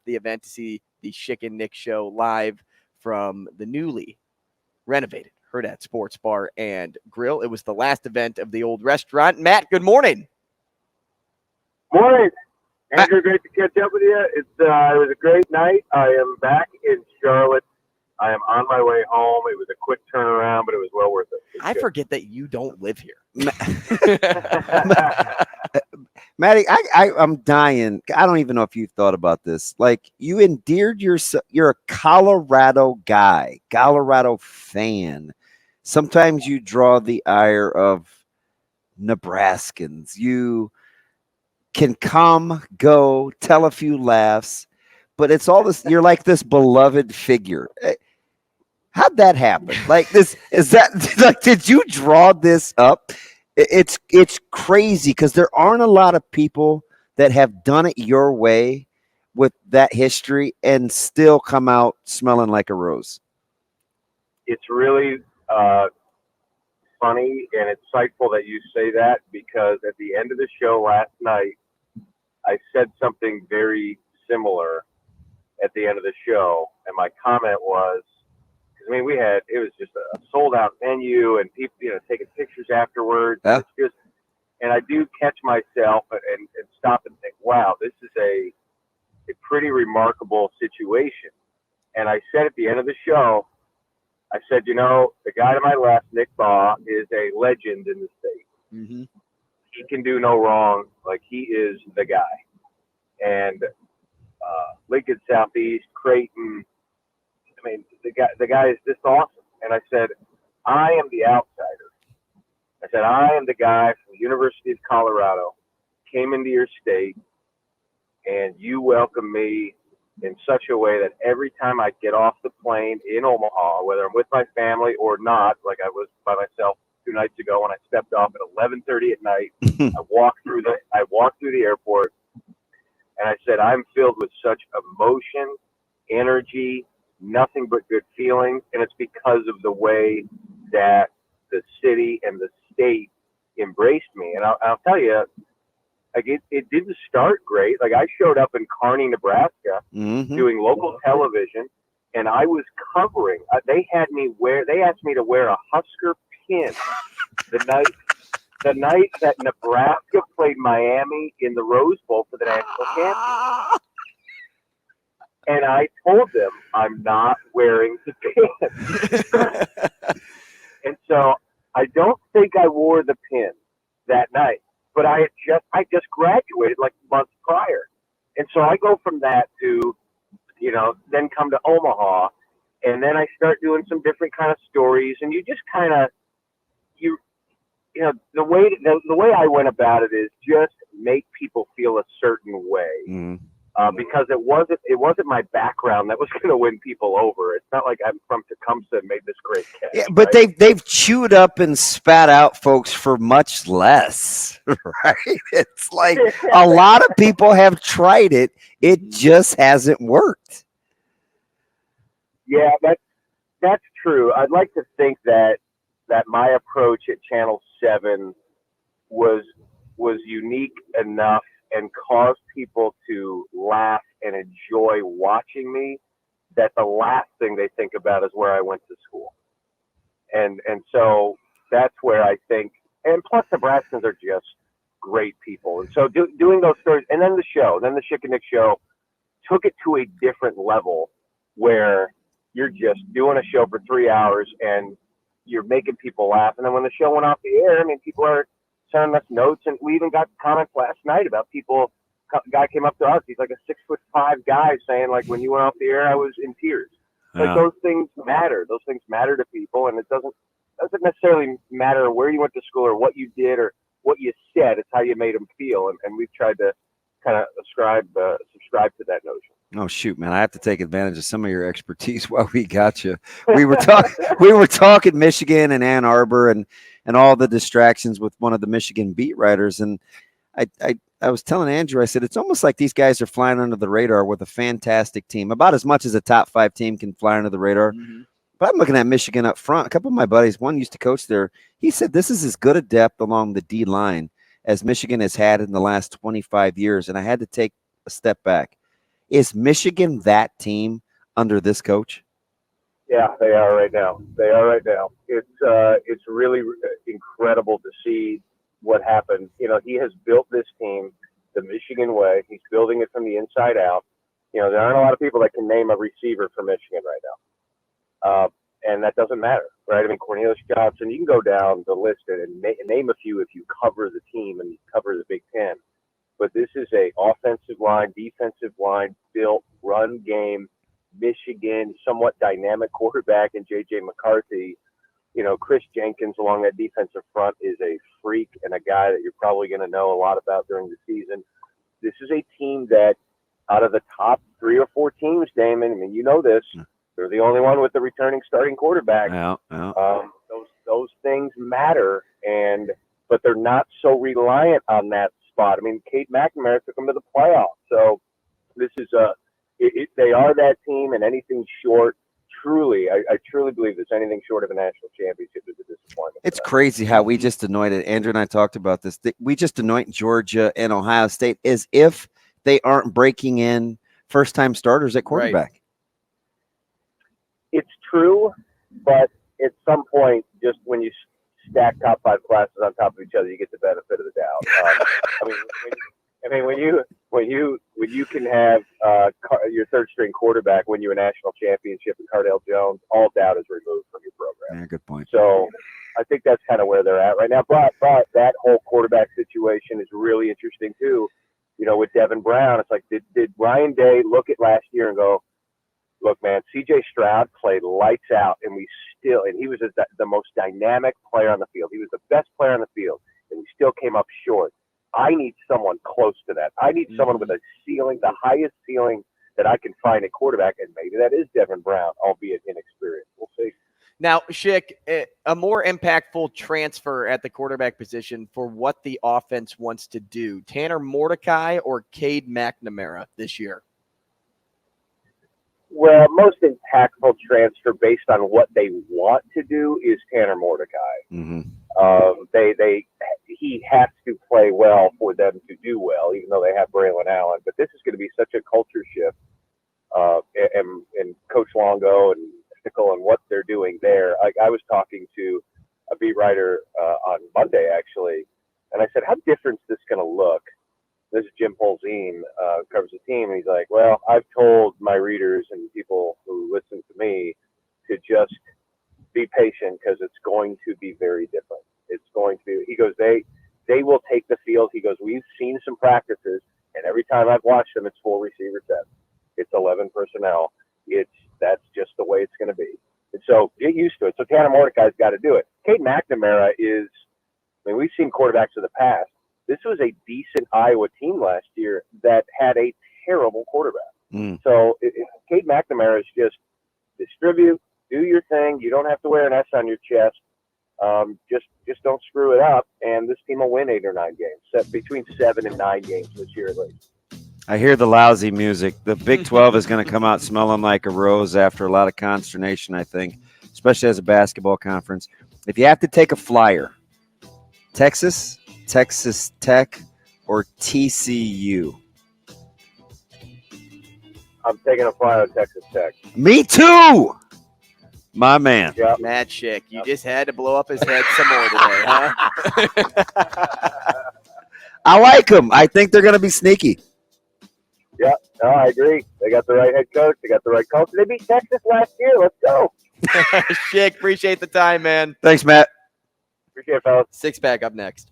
the event to see the Schick and Nick show live from the newly renovated Hurrdat Sports Bar and Grill. It was the last event of the old restaurant. Matt, good morning. Morning. Andrew, great to catch up with you. It was a great night. I am back in Charlotte. I am on my way home. It was a quick turnaround, but it was well worth it. I forget that you don't live here. Matty, I'm dying. I don't even know if you've thought about this. Like, you endeared yourself. You're a Colorado guy, Colorado fan. Sometimes you draw the ire of Nebraskans. You can come, go, tell a few laughs, but it's all this. You're like this beloved figure. How'd that happen? Like this, is that like, did you draw this up? It's crazy because there aren't a lot of people that have done it your way with that history and still come out smelling like a rose. It's really funny and insightful that you say that, because at the end of the show last night, I said something very similar at the end of the show, and my comment was, I mean, it was just a sold out menu and people, taking pictures afterwards. Yeah. It's just, and I do catch myself and stop and think, wow, this is a pretty remarkable situation. And I said at the end of the show, I said, the guy to my left, Nick Baugh, is a legend in the state. Mm-hmm. He can do no wrong. Like, he is the guy. And Lincoln Southeast, Creighton, I mean, the guy is just awesome. And I said, I am the outsider. I said, I am the guy from the University of Colorado, came into your state, and you welcome me in such a way that every time I get off the plane in Omaha, whether I'm with my family or not, like I was by myself 2 nights ago when I stepped off at 11:30 at night, I walked through the airport, and I said, I'm filled with such emotion, energy, nothing but good feelings, and it's because of the way that the city and the state embraced me. And I'll tell you, like, it didn't start great. Like, I showed up in Kearney, Nebraska, Mm-hmm. doing local television, and I was covering. They asked me to wear a Husker pin the night that Nebraska played Miami in the Rose Bowl for the national championship. And I told them I'm not wearing the pin. And so I don't think I wore the pin that night, but I just graduated like months prior. And so I go from that to, then come to Omaha, and then I start doing some different kind of stories, and you just kind of, the way I went about it is just make people feel a certain way. Mm-hmm. Because it wasn't my background that was going to win people over. It's not like I'm from Tecumseh and made this great catch. Yeah, but right? they've chewed up and spat out folks for much less, right? It's like a lot of people have tried it. It just hasn't worked. Yeah, that's true. I'd like to think that my approach at Channel 7 was unique enough and caused people to laugh and enjoy watching me, that the last thing they think about is where I went to school. And so that's where I think, and plus Nebraskans are just great people. And so doing those stories, and then the Schick and Nick show took it to a different level where you're just doing a show for 3 hours and you're making people laugh. And then when the show went off the air, I mean, people are sending us notes, and we even got comments last night about people. A guy came up to us. He's like a 6'5" guy saying, like, when you went off the air, I was in tears. Like, those things matter. Those things matter to people, and it doesn't necessarily matter where you went to school or what you did or what you said. It's how you made them feel, and we've tried to kind of subscribe to that notion. Oh shoot, man! I have to take advantage of some of your expertise while we got you. We were talking Michigan and Ann Arbor and all the distractions with one of the Michigan beat writers, and I was telling Andrew, I said it's almost like these guys are flying under the radar with a fantastic team, about as much as a top 5 team can fly under the radar. Mm-hmm. But I'm looking at Michigan up front. A couple of my buddies, one used to coach there. He said this is as good a depth along the D line as Michigan has had in the last 25 years, and I had to take a step back. Is Michigan that team under this coach? Yeah, they are right now. It's really incredible to see what happened. He has built this team the Michigan way. He's building it from the inside out. There aren't a lot of people that can name a receiver for Michigan right now. And that doesn't matter, right? I mean, Cornelius Johnson, you can go down the list and name a few if you cover the team and you cover the Big Ten. But this is a offensive line, defensive line, built, run game, Michigan, somewhat dynamic quarterback in J.J. McCarthy. Chris Jenkins along that defensive front is a freak and a guy that you're probably going to know a lot about during the season. This is a team that out of the top 3 or 4 teams, Damon, I mean, you know this, they're the only one with the returning starting quarterback. Yeah. Those things matter, but they're not so reliant on that spot. I mean, Cade McNamara took them to the playoffs. So this is they are that team, and anything short, truly, I truly believe this, anything short of a national championship is a disappointment. It's crazy how we just anointed, Andrew and I talked about this, we just anoint Georgia and Ohio State as if they aren't breaking in first-time starters at quarterback. Right. It's true, but at some point, just when you stack top 5 classes on top of each other, you get the benefit of the doubt. When you can have your third-string quarterback win you a national championship in Cardale Jones, all doubt is removed from your program. Yeah, good point. So I think that's kind of where they're at right now. But that whole quarterback situation is really interesting too. With Devin Brown, it's like, did Ryan Day look at last year and go, look, man, C.J. Stroud played lights out, and he was the most dynamic player on the field. He was the best player on the field, and we still came up short. I need someone close to that. I need someone with a ceiling, the highest ceiling that I can find at quarterback, and maybe that is Devin Brown, albeit inexperienced. We'll see. Now, Schick, a more impactful transfer at the quarterback position for what the offense wants to do, Tanner Mordecai or Cade McNamara this year? Well, most impactful transfer based on what they want to do is Tanner Mordecai. Mm-hmm. He has to play well for them to do well, even though they have Braylon Allen. But this is going to be such a culture shift, and Coach Longo and Stickle and what they're doing there. I was talking to a beat writer on Monday, actually, and I said, how different is this going to look? This is Jim Polzine, covers the team, and he's like, well, I've told my readers and people who listen to me to just be patient because it's going to be very different. It's going to be, he goes, they will take the field. He goes, we've seen some practices, and every time I've watched them, it's 4 receiver sets. It's 11 personnel. That's just the way it's going to be. And so get used to it. So Tanner Mordecai's got to do it. Cade McNamara we've seen quarterbacks of the past. This was a decent Iowa team last year that had a terrible quarterback. So Cade McNamara is just distribute, do your thing. You don't have to wear an S on your chest. Just don't screw it up, and this team will win 8 or 9 games, between 7 and 9 games this year at least. I hear the lousy music. The Big 12 is going to come out smelling like a rose after a lot of consternation, I think, especially as a basketball conference. If you have to take a flyer, Texas Tech, or TCU? I'm taking a flyer on Texas Tech. Me too, my man. Yep. Matt Schick, you just had to blow up his head some more today, huh? I like them. I think they're going to be sneaky. Yeah, no, I agree. They got the right head coach. They got the right culture. They beat Texas last year. Let's go. Schick, appreciate the time, man. Thanks, Matt. Appreciate it, fellas. 6-pack up next.